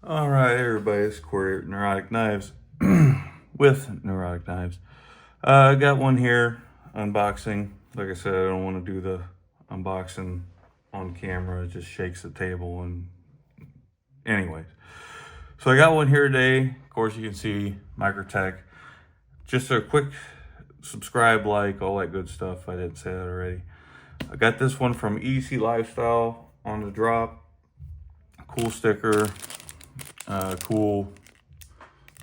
All right, everybody, it's Corey at Neurotic Knives with Neurotic Knives. I got one here, unboxing. Like I said, I don't want to do the unboxing on camera. It just shakes the table. And anyways, so I got one here today. Of course, you can see Microtech. Just a quick subscribe, like, all that good stuff. I didn't say that already. I got this one from EDC Lifestyle on the drop. Cool sticker. Cool,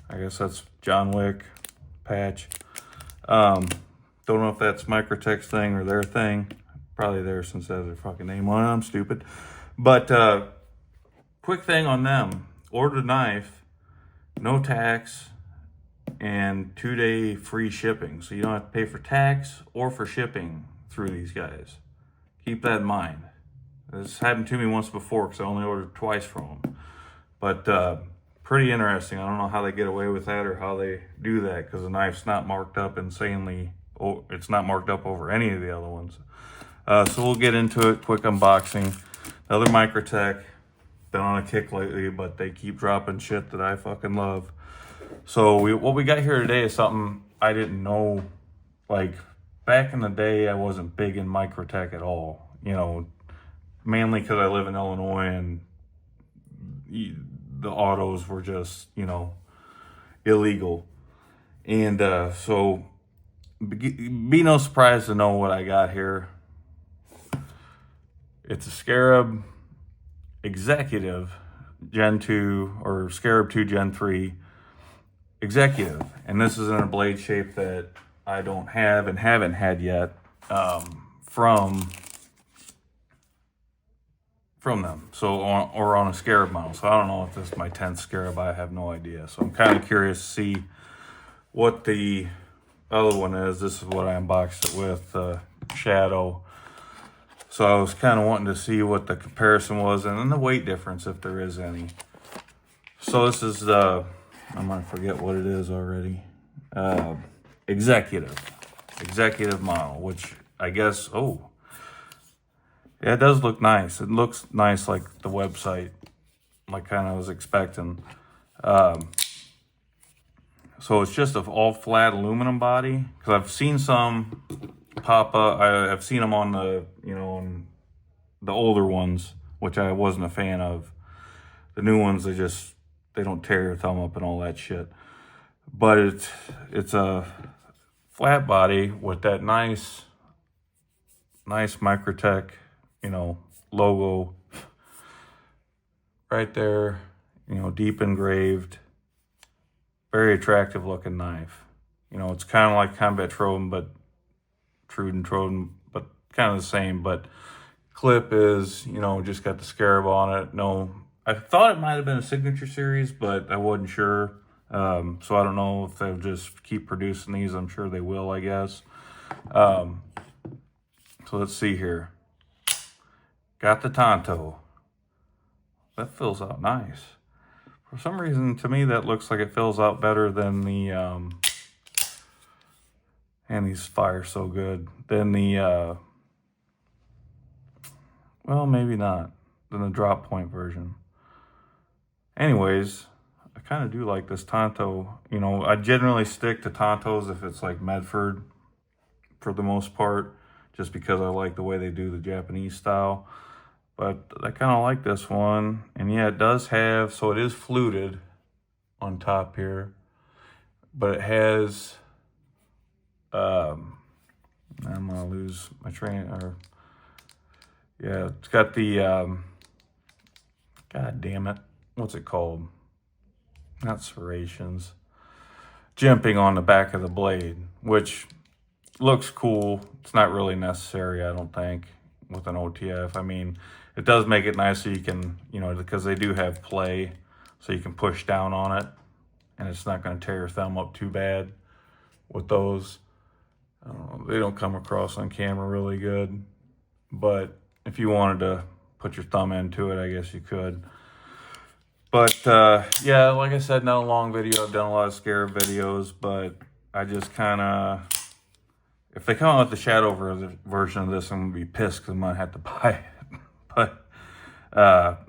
I guess that's John Wick patch. Don't know if that's Microtech's thing or their thing. Probably theirs since that has their fucking name on it. I'm stupid. But quick thing on them. Ordered a knife, no tax, and 2-day free shipping. So you don't have to pay for tax or for shipping through these guys. Keep that in mind. This happened to me once before because I only ordered twice from them. But pretty interesting. I don't know how they get away with that or how they do that because the knife's not marked up insanely. It's not marked up over any of the other ones. So we'll get into it. Quick unboxing. Another Microtech. Been on a kick lately, but they keep dropping shit that I fucking love. So what we got here today is something I didn't know. Like back in the day, I wasn't big in Microtech at all. You know, mainly because I live in Illinois and the autos were just, illegal. And so be no surprise to know what I got here. It's a Scarab Executive Gen 2 or Scarab 2 Gen 3 Executive. And this is in a blade shape that I don't have and haven't had yet from them, so on a Scarab model. So I don't know if this is my 10th Scarab. I have no idea. So I'm kind of curious to see what the other one is. This is what I unboxed it with, Shadow. So I was kind of wanting to see what the comparison was and then the weight difference, if there is any. So this is I might forget what it is already. Executive model, which I guess, yeah, it does look nice. It looks nice like the website, like kind of was expecting. So it's just an all flat aluminum body. Because I've seen some pop up. I've seen them on the, on the older ones, which I wasn't a fan of. The new ones, they don't tear your thumb up and all that shit. But it's a flat body with that nice Microtech, logo right there, deep engraved. Very attractive looking knife. It's kind of like Combat Troden, but kind of the same. But clip is, just got the Scarab on it. No, I thought it might have been a signature series, but I wasn't sure. So I don't know if they'll just keep producing these. I'm sure they will, I guess. So let's see here. Got the Tonto. That fills out nice. For some reason, to me, that looks like it fills out better than the, and these fire so good, than the, well, maybe not, than the drop point version. Anyways, I kind of do like this Tonto. I generally stick to Tontos if it's like Medford for the most part, just because I like the way they do the Japanese style. But I kind of like this one. And yeah, it does have, so it is fluted on top here. But it has, I'm going to lose my train. Yeah, it's got the, God damn it. What's it called? Not serrations. Jimping on the back of the blade, which looks cool. It's not really necessary, I don't think, with an OTF. I mean, it does make it nice so you can, because they do have play, so you can push down on it, and it's not going to tear your thumb up too bad with those. They don't come across on camera really good, but if you wanted to put your thumb into it, I guess you could. But, yeah, like I said, not a long video. I've done a lot of Scarab videos, but I just kind of, if they come out with the Shadow version of this, I'm going to be pissed because I might have to buy it. But,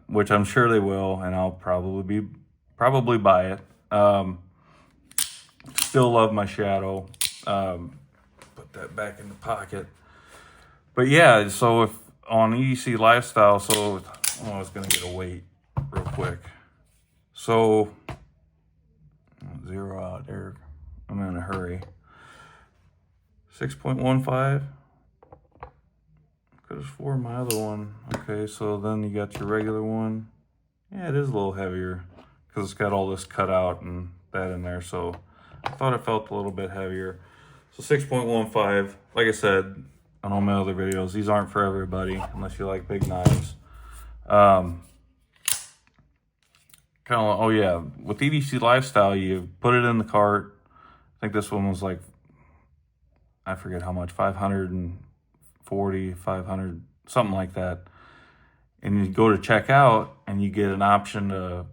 which I'm sure they will, and I'll probably be probably buy it. Still love my Shadow. Put that back in the pocket. But yeah, so if on EDC Lifestyle, so I was gonna get a weight real quick. So 0 out there. I'm in a hurry. 6.15. Could have swore my other one. Okay, so then you got your regular one. Yeah, it is a little heavier because it's got all this cut out and that in there. So I thought it felt a little bit heavier. So 6.15. Like I said on all my other videos, these aren't for everybody unless you like big knives. Kind of, oh yeah, with EDC Lifestyle, you put it in the cart. I think this one was like, I forget how much, 540, 500, something like that. And you go to check out and you get an option to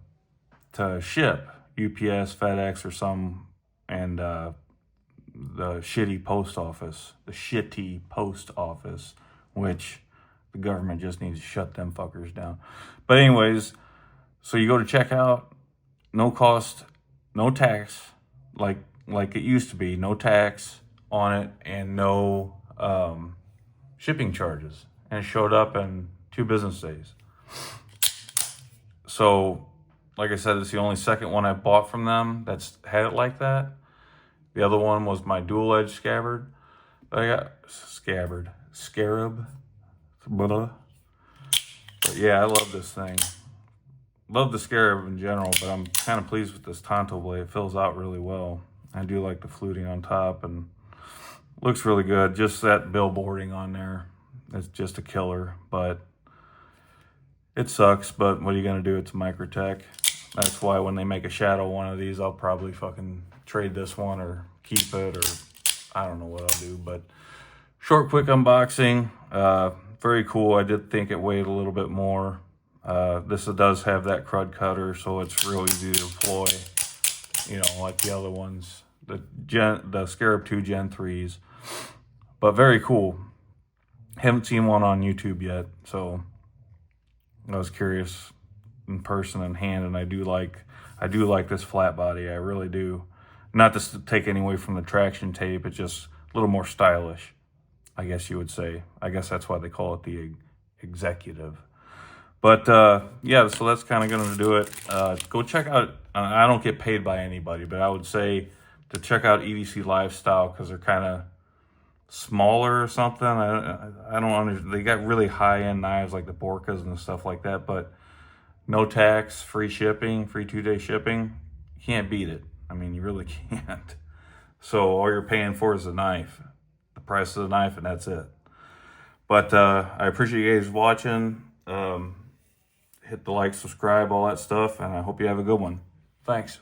ship, UPS, FedEx or some, and the shitty post office, which the government just needs to shut them fuckers down. But anyways, so you go to checkout, no cost, no tax, like it used to be, no tax on it and no shipping charges. And it showed up in 2 business days. So, like I said, it's the only second one I bought from them that's had it like that. The other one was my dual edge scabbard. I got Scarab. Blah. But yeah, I love this thing. Love the Scarab in general, but I'm kind of pleased with this Tonto blade. It fills out really well. I do like the fluting on top and looks really good. Just that billboarding on there, it's just a killer, but it sucks. But what are you gonna do? It's a Microtech. That's why when they make a Shadow one of these, I'll probably fucking trade this one or keep it, or I don't know what I'll do. But short, quick unboxing. Very cool. I did think it weighed a little bit more. This does have that crud cutter, so it's real easy to deploy, you know, like the other ones, the Scarab 2 Gen 3s. But very cool. Haven't seen one on YouTube yet, so I was curious in person and hand, and I do like this flat body. I really do. Not to take any away from the traction tape, it's just a little more stylish, I guess you would say. I guess that's why they call it the Executive. But yeah, so that's kind of going to do it. Go check out, I don't get paid by anybody, but I would say to check out EDC Lifestyle because they're kind of smaller or something. I don't understand. They got really high-end knives like the Borkas and stuff like that, but no tax, free shipping, free 2-day shipping. You can't beat it. I mean, you really can't. So all you're paying for is the knife, the price of the knife, and that's it. But I appreciate you guys watching. Hit the like, subscribe, all that stuff, and I hope you have a good one. Thanks.